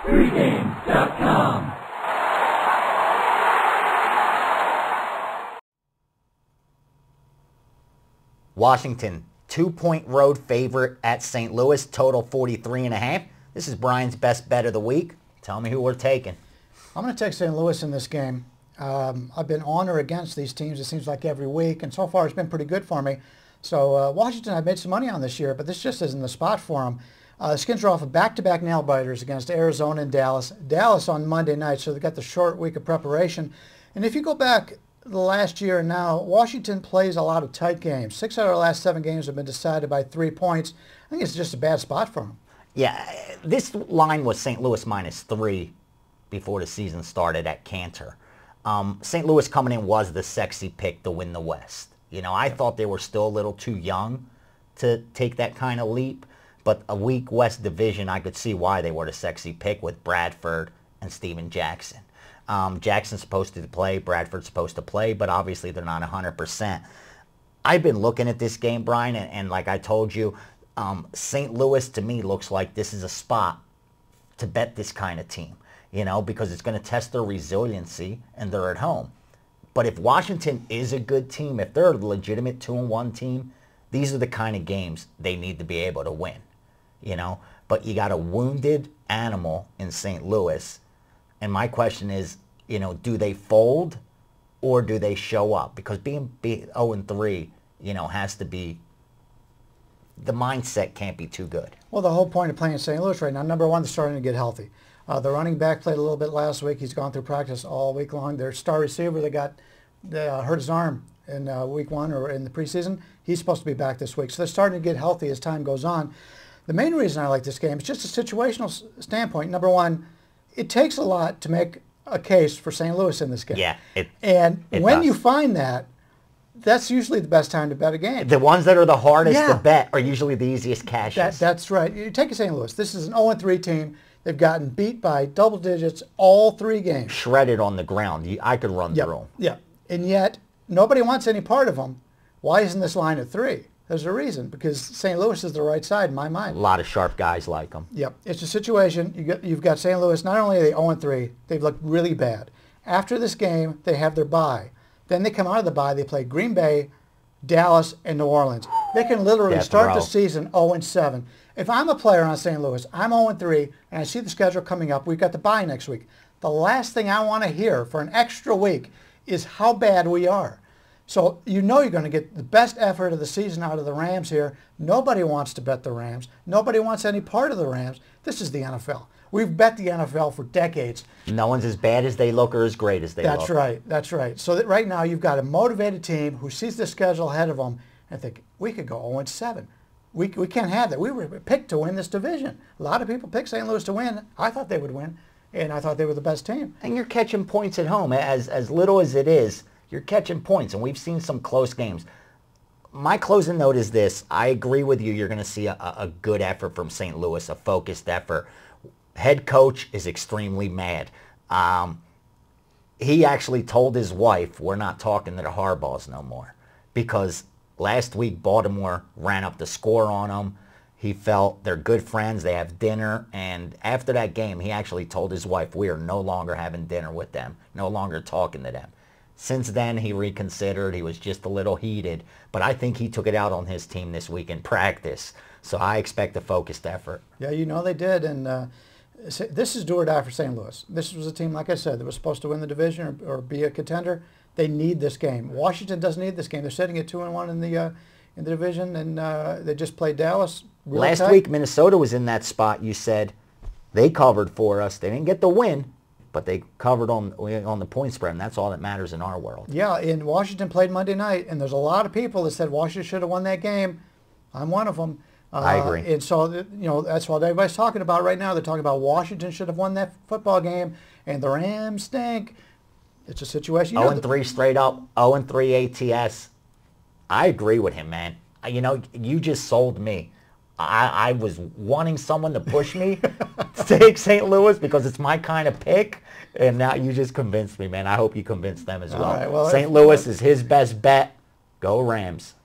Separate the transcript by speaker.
Speaker 1: Pregame.com.
Speaker 2: Washington, 2-point road favorite at St. Louis, total 43.5. This is Brian's best bet of the week. Tell me who we're taking.
Speaker 3: I'm going to take St. Louis in this game. I've been on or against these teams, it seems like, every week, and so far it's been pretty good for me. So Washington, I've made some money on this year, but this just isn't the spot for them. The Skins are off of back-to-back nail-biters against Arizona and Dallas. Dallas on Monday night, so they've got the short week of preparation. And if you go back the last year and now, Washington plays a lot of tight games. 6 out of the last 7 games have been decided by 3 points. I think it's just a bad spot for them.
Speaker 2: Yeah, this line was St. Louis -3 before the season started at Cantor. St. Louis coming in was the sexy pick to win the West. You know, I thought they were still a little too young to take that kind of leap. But a weak West division, I could see why they were the sexy pick with Bradford and Steven Jackson. Jackson's supposed to play, Bradford's supposed to play, but obviously they're not 100%. I've been looking at this game, Brian, and like I told you, St. Louis to me looks like this is a spot to bet this kind of team, you know, because it's going to test their resiliency and they're at home. But if Washington is a good team, if they're a legitimate 2-1 team, these are the kind of games they need to be able to win. You know, but you got a wounded animal in St. Louis, and my question is, you know, do they fold or do they show up? Because being 0-3, you know, has to be, the mindset can't be too good.
Speaker 3: Well, the whole point of playing St. Louis right now, number one, they're starting to get healthy. The running back played a little bit last week. He's gone through practice all week long. Their star receiver, they hurt his arm in week 1 or in the preseason. He's supposed to be back this week. So they're starting to get healthy as time goes on. The main reason I like this game is just a situational standpoint. Number one, it takes a lot to make a case for St. Louis in this game.
Speaker 2: Yeah.
Speaker 3: And when you find that, that's usually the best time to bet a game.
Speaker 2: The ones that are the hardest to bet are usually the easiest cashes.
Speaker 3: That's right. You take a St. Louis. This is an 0-3 team. They've gotten beat by double digits all 3 games.
Speaker 2: Shredded on the ground. I could run through them.
Speaker 3: Yeah. And yet, nobody wants any part of them. Why isn't this line at 3? There's a reason, because St. Louis is the right side in my mind.
Speaker 2: A lot of sharp guys like them.
Speaker 3: Yep. It's a situation. You've got St. Louis, not only are they 0-3, they've looked really bad. After this game, they have their bye. Then they come out of the bye, they play Green Bay, Dallas, and New Orleans. They can literally start the season 0-7. If I'm a player on St. Louis, I'm 0-3, and I see the schedule coming up. We've got the bye next week. The last thing I want to hear for an extra week is how bad we are. So you know you're going to get the best effort of the season out of the Rams here. Nobody wants to bet the Rams. Nobody wants any part of the Rams. This is the NFL. We've bet the NFL for decades.
Speaker 2: No one's as bad as they look or as great as they look.
Speaker 3: That's right. That's right. So that right now you've got a motivated team who sees the schedule ahead of them and think, we could go 0-7. We can't have that. We were picked to win this division. A lot of people picked St. Louis to win. I thought they would win, and I thought they were the best team.
Speaker 2: And you're catching points at home. As little as it is, you're catching points, and we've seen some close games. My closing note is this. I agree with you. You're going to see a good effort from St. Louis, a focused effort. Head coach is extremely mad. He actually told his wife, we're not talking to the Harbaughs no more, because last week Baltimore ran up the score on them. He felt they're good friends. They have dinner. And after that game, he actually told his wife, we are no longer having dinner with them, no longer talking to them. Since then, he reconsidered. He was just a little heated. But I think he took it out on his team this week in practice. So I expect a focused effort.
Speaker 3: Yeah, you know they did. And this is do or die for St. Louis. This was a team, like I said, that was supposed to win the division or be a contender. They need this game. Washington doesn't need this game. They're sitting at 2-1 in the division, and they just played Dallas.
Speaker 2: Last week, Minnesota was in that spot. You said they covered for us. They didn't get the win, but they covered on the point spread, and that's all that matters in our world.
Speaker 3: Yeah, and Washington played Monday night, and there's a lot of people that said Washington should have won that game. I'm one of them.
Speaker 2: I agree.
Speaker 3: And so, that's what everybody's talking about right now. They're talking about Washington should have won that football game, and the Rams stink. It's a situation.
Speaker 2: 0-3 straight up, 0-3 ATS. I agree with him, man. You just sold me. I was wanting someone to push me to take St. Louis because it's my kind of pick, and now you just convinced me, man. I hope you convinced them as well.
Speaker 3: All right, well,
Speaker 2: St. Louis is his best bet. Go Rams.